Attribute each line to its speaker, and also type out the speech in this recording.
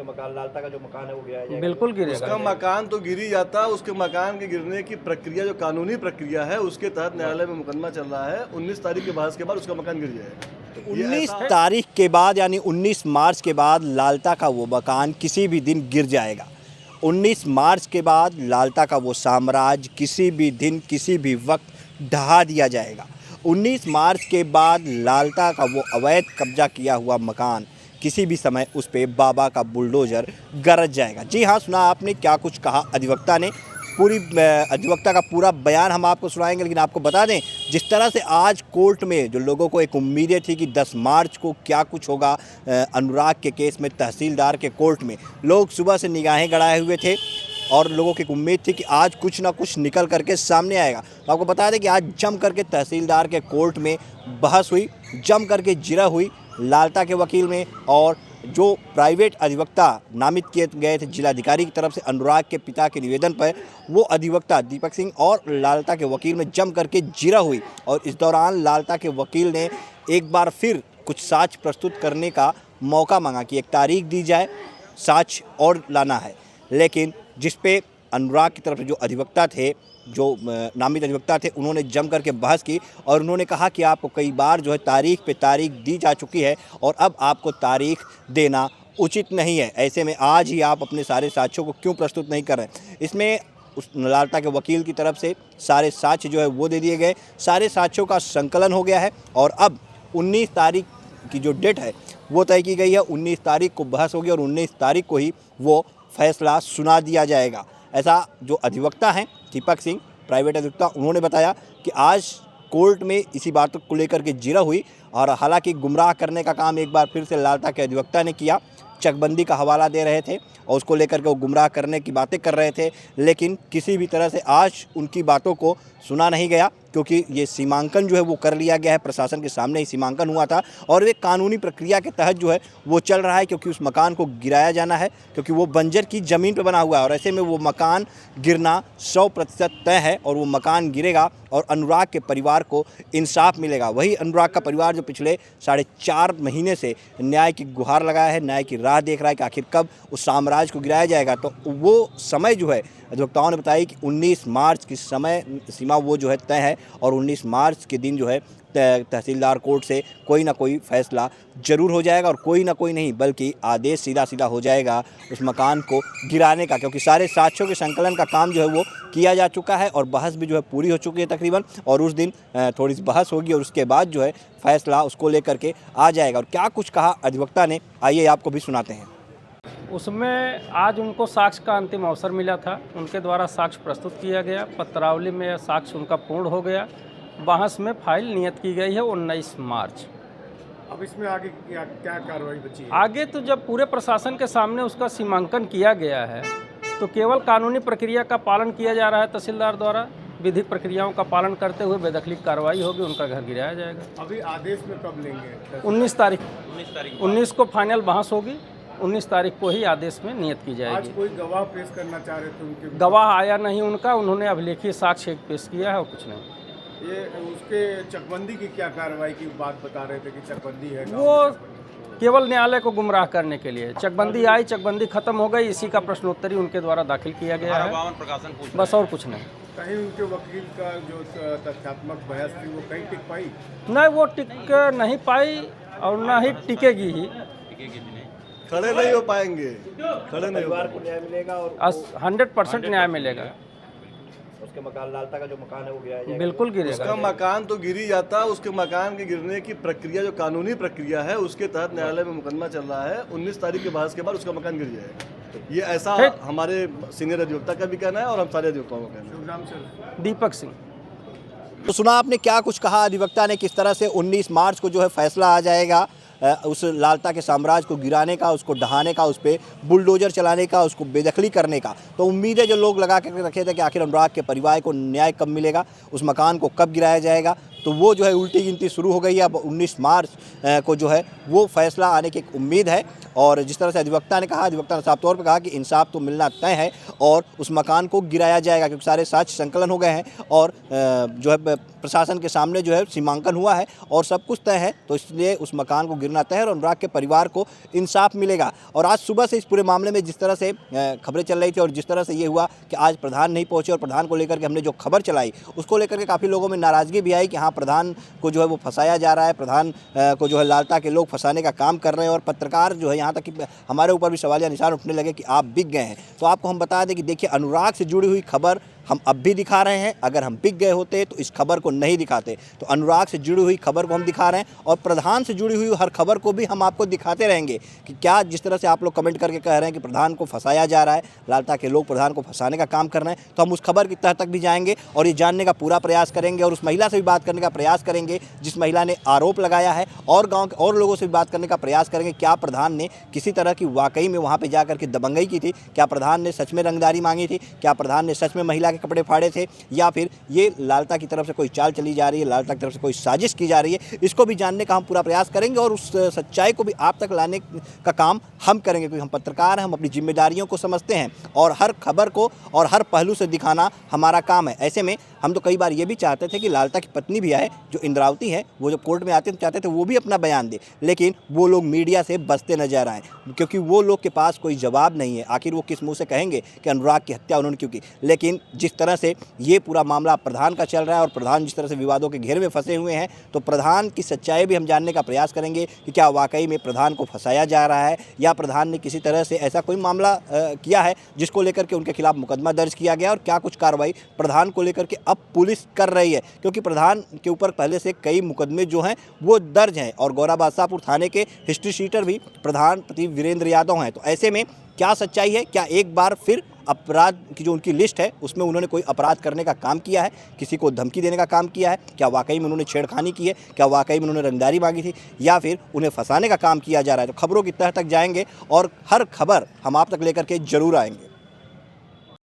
Speaker 1: मकान लालता का जो मकान है वो गिराया जाएगा?
Speaker 2: बिल्कुल गिरेगा।
Speaker 3: उसका मकान तो गिर ही जाता, उसके मकान के गिरने की प्रक्रिया जो कानूनी प्रक्रिया है उसके तहत न्यायालय में मुकदमा चल रहा है। 19 तारीख के बहस के बाद उसका मकान गिर जाएगा।
Speaker 4: 19 तारीख के बाद यानी 19 मार्च के बाद लालता का वो मकान किसी भी दिन गिर जाएगा। 19 मार्च के बाद लालता का वो साम्राज्य किसी भी दिन किसी भी वक्त ढहा दिया जाएगा। 19 मार्च के बाद लालता का वो अवैध कब्जा किया हुआ मकान किसी भी समय उस पे बाबा का बुलडोज़र गरज जाएगा। जी हाँ, सुना आपने क्या कुछ कहा अधिवक्ता ने। पूरी अधिवक्ता का पूरा बयान हम आपको सुनाएंगे, लेकिन आपको बता दें जिस तरह से आज कोर्ट में जो लोगों को एक उम्मीदें थी कि 10 मार्च को क्या कुछ होगा अनुराग के केस में तहसीलदार के कोर्ट में, लोग सुबह से निगाहें गड़ाए हुए थे और लोगों की एक उम्मीद थी कि आज कुछ ना कुछ निकल करके सामने आएगा। तो आपको बता दें कि आज जम करके तहसीलदार के कोर्ट में बहस हुई, जम करके जिरा हुई लालता के वकील में, और जो प्राइवेट अधिवक्ता नामित किए गए थे जिलाधिकारी की तरफ से अनुराग के पिता के निवेदन पर, वो अधिवक्ता दीपक सिंह और लालता के वकील में जम करके जिरा हुई। और इस दौरान लालता के वकील ने एक बार फिर कुछ साक्ष्य प्रस्तुत करने का मौका मांगा कि एक तारीख दी जाए, साक्ष्य और लाना है। लेकिन जिस पे अनुराग की तरफ से जो अधिवक्ता थे, जो नामित अधिवक्ता थे, उन्होंने जम करके बहस की और उन्होंने कहा कि आपको कई बार जो है तारीख पे तारीख दी जा चुकी है और अब आपको तारीख देना उचित नहीं है। ऐसे में आज ही आप अपने सारे साक्ष्यों को क्यों प्रस्तुत नहीं कर रहे हैं। इसमें उस लालता के वकील की तरफ से सारे साक्ष्य जो है वो दे दिए गए, सारे साक्ष्यों का संकलन हो गया है और अब 19 तारीख की जो डेट है वो तय की गई है। 19 तारीख को बहस होगी और 19 तारीख को ही वो फैसला सुना दिया जाएगा। ऐसा जो अधिवक्ता हैं दीपक सिंह, प्राइवेट अधिवक्ता, उन्होंने बताया कि आज कोर्ट में इसी बात को लेकर के जिरा हुई और हालांकि गुमराह करने का काम एक बार फिर से लालता के अधिवक्ता ने किया। चकबंदी का हवाला दे रहे थे और उसको लेकर के वो गुमराह करने की बातें कर रहे थे, लेकिन किसी भी तरह से आज उनकी बातों को सुना नहीं गया क्योंकि ये सीमांकन जो है वो कर लिया गया है। प्रशासन के सामने ही सीमांकन हुआ था और एक कानूनी प्रक्रिया के तहत जो है वो चल रहा है, क्योंकि उस मकान को गिराया जाना है, क्योंकि वो बंजर की ज़मीन पर बना हुआ है और ऐसे में वो मकान गिरना 100% तय है और वो मकान गिरेगा और अनुराग के परिवार को इंसाफ मिलेगा। वही अनुराग का परिवार जो पिछले 4.5 महीने से न्याय की गुहार लगाया है, न्याय की राह देख रहा है कि आखिर कब उस साम्राज्य को गिराया जाएगा। तो वो समय जो है अधिवक्ताओं ने बताया कि 19 मार्च की समय सीमा वो जो है तय है और 19 मार्च के दिन जो है तहसीलदार कोर्ट से कोई ना कोई फैसला जरूर हो जाएगा और कोई ना कोई नहीं बल्कि आदेश सीधा सीधा हो जाएगा उस मकान को गिराने का, क्योंकि सारे साक्ष्यों के संकलन का काम जो है वो किया जा चुका है और बहस भी जो है पूरी हो चुकी है तकरीबन। और उस दिन थोड़ी सी बहस होगी और उसके बाद जो है फैसला उसको लेकर के आ जाएगा। और क्या कुछ कहा अधिवक्ता ने, आइए आपको भी सुनाते हैं।
Speaker 2: उसमें आज उनको साक्ष्य का अंतिम अवसर मिला था, उनके द्वारा साक्ष्य प्रस्तुत किया गया, पत्रावली में साक्ष्य उनका पूर्ण हो गया। बहस में फाइल नियत की गई है 19 मार्च।
Speaker 5: अब इसमें आगे क्या कार्रवाई बची है?
Speaker 2: आगे तो जब पूरे प्रशासन के सामने उसका सीमांकन किया गया है तो केवल कानूनी प्रक्रिया का पालन किया जा रहा है तहसीलदार द्वारा। विधि प्रक्रियाओं का पालन करते हुए बेदखली कार्रवाई होगी, उनका घर गिराया जाएगा।
Speaker 5: अभी आदेश में कब लेंगे?
Speaker 2: 19 तारीख 19 को फाइनल बहस होगी, 19 तारीख को ही आदेश में नियत की
Speaker 5: आज
Speaker 2: जाएगी।
Speaker 5: कोई गवाह पेश करना चाह रहे थे, उनके
Speaker 2: गवाह आया नहीं उनका, उन्होंने अभिलेखीय साक्ष्य एक पेश किया है और कुछ नहीं।
Speaker 5: ये उसके चकबंदी की क्या कार्रवाई की बात बता रहे थे कि चकबंदी है?
Speaker 2: वो केवल न्यायालय को गुमराह करने के लिए चकबंदी आई, चकबंदी खत्म हो गई, इसी का प्रश्नोत्तरी उनके द्वारा दाखिल किया गया है, बस और कुछ नहीं।
Speaker 5: कहीं उनके वकील का जो तथ्यात्मक बहस थी वो कहीं टिक पाई?
Speaker 2: नहीं, वो टिक नहीं पाई और ना ही टिकेगी ही।
Speaker 3: खड़े नहीं हो पाएंगे, खड़े नहीं हो
Speaker 1: परिवार को न्याय मिलेगा और
Speaker 2: 100% न्याय मिलेगा।
Speaker 1: उसके मकान लालता का जो मकान है वो गिराया जाएगा?
Speaker 2: बिल्कुल गिरेगा।
Speaker 3: उसका मकान तो गिर ही जाता, उसके मकान के गिरने की प्रक्रिया जो कानूनी प्रक्रिया है उसके तहत न्यायालय में मुकदमा चल रहा है। 19 तारीख के बहस के बाद उसका मकान गिर जाएगा। ये ऐसा हमारे सीनियर अधिवक्ता का भी कहना है और हम सारे अधिवक्ताओं का कहना है।
Speaker 2: दीपक सिंह।
Speaker 4: तो सुना आपने क्या कुछ कहा अधिवक्ता ने, किस तरह से 19 मार्च को जो है फैसला आ जाएगा उस लालता के साम्राज्य को गिराने का, उसको ढहाने का, उस पर बुलडोजर चलाने का, उसको बेदखली करने का। तो उम्मीदें जो लोग लगा कर रखे थे कि आखिर अनुराग के परिवार को न्याय कब मिलेगा, उस मकान को कब गिराया जाएगा, तो वो जो है उल्टी गिनती शुरू हो गई है। अब 19 मार्च को जो है वो फैसला आने की एक उम्मीद है और जिस तरह से अधिवक्ता ने साफ तौर पर कहा कि इंसाफ तो मिलना तय है और उस मकान को गिराया जाएगा, क्योंकि सारे साक्ष्य संकलन हो गए हैं और जो है प्रशासन के सामने जो है सीमांकन हुआ है और सब कुछ तय है, तो इसलिए उस मकान को गिरना तय है और अनुराग के परिवार को इंसाफ मिलेगा। और आज सुबह से इस पूरे मामले में जिस तरह से खबरें चल रही थी और जिस तरह से ये हुआ कि आज प्रधान नहीं पहुंचे और प्रधान को लेकर के हमने जो खबर चलाई उसको लेकर के काफ़ी लोगों में नाराज़गी भी आई कि हाँ, प्रधान को जो है वो फंसाया जा रहा है, प्रधान को जो है लालता के लोग फंसाने का काम कर रहे हैं और पत्रकार जो है यहाँ तक कि हमारे ऊपर भी सवालिया निशान उठने लगे कि आप बिक गए हैं। तो आपको हम बता दें कि देखिए, अनुराग से जुड़ी हुई खबर हम अब भी दिखा रहे हैं। अगर हम बिक गए होते तो इस खबर को नहीं दिखाते। तो अनुराग से जुड़ी हुई खबर को हम दिखा रहे हैं और प्रधान से जुड़ी हुई हर खबर को भी हम आपको दिखाते रहेंगे कि क्या जिस तरह से आप लोग कमेंट करके कह रहे हैं कि प्रधान को फंसाया जा रहा है, लालता के लोग प्रधान को फंसाने का काम कर रहे हैं, तो हम उस खबर की तह तक भी जाएंगे और ये जानने का पूरा प्रयास करेंगे और उस महिला से भी बात करने का प्रयास करेंगे जिस महिला ने आरोप लगाया है और गाँव के और लोगों से भी बात करने का प्रयास करेंगे। क्या प्रधान ने किसी तरह की वाकई में वहाँ पर जा करके दबंगई की थी? क्या प्रधान ने सच में रंगदारी मांगी थी? क्या प्रधान ने सच में महिला के कपड़े फाड़े थे या फिर ये लालता की तरफ से कोई चाल चली जा रही है, लालता की तरफ से कोई साजिश की जा रही है? इसको भी जानने का हम पूरा प्रयास करेंगे और उस सच्चाई को भी आप तक लाने का काम हम करेंगे, क्योंकि हम पत्रकार हैं, हम अपनी जिम्मेदारियों को समझते हैं और हर खबर को और हर पहलू से दिखाना हमारा काम है। ऐसे में हम तो कई बार ये भी चाहते थे कि लालता की पत्नी भी आए, जो इंद्रावती है, वो जब कोर्ट में आते तो चाहते थे वो भी अपना बयान दे, लेकिन वो लोग मीडिया से बचते नजर आए क्योंकि वो लोग के पास कोई जवाब नहीं है। आखिर वो किस मुँह से कहेंगे कि अनुराग की हत्या उन्होंने क्यों की? लेकिन जिस तरह से ये पूरा मामला प्रधान का चल रहा है और प्रधान जिस तरह से विवादों के घेरे में फंसे हुए हैं, तो प्रधान की सच्चाई भी हम जानने का प्रयास करेंगे कि क्या वाकई में प्रधान को फंसाया जा रहा है या प्रधान ने किसी तरह से ऐसा कोई मामला किया है जिसको लेकर के उनके खिलाफ मुकदमा दर्ज किया गया और क्या कुछ कार्रवाई प्रधान को लेकर के अब पुलिस कर रही है, क्योंकि प्रधान के ऊपर पहले से कई मुकदमे जो हैं वो दर्ज हैं और गौरा बादशाहपुर थाने के हिस्ट्री शीटर भी प्रधान प्रति वीरेंद्र यादव हैं। तो ऐसे में क्या सच्चाई है? क्या एक बार फिर अपराध की जो उनकी लिस्ट है उसमें उन्होंने कोई अपराध करने का काम किया है, किसी को धमकी देने का काम किया है? क्या वाकई में उन्होंने छेड़खानी की है? क्या वाकई में उन्होंने रंगदारी मांगी थी या फिर उन्हें फंसाने का काम किया जा रहा है? तो खबरों की तह तक जाएंगे और हर खबर हम आप तक लेकर के जरूर आएंगे।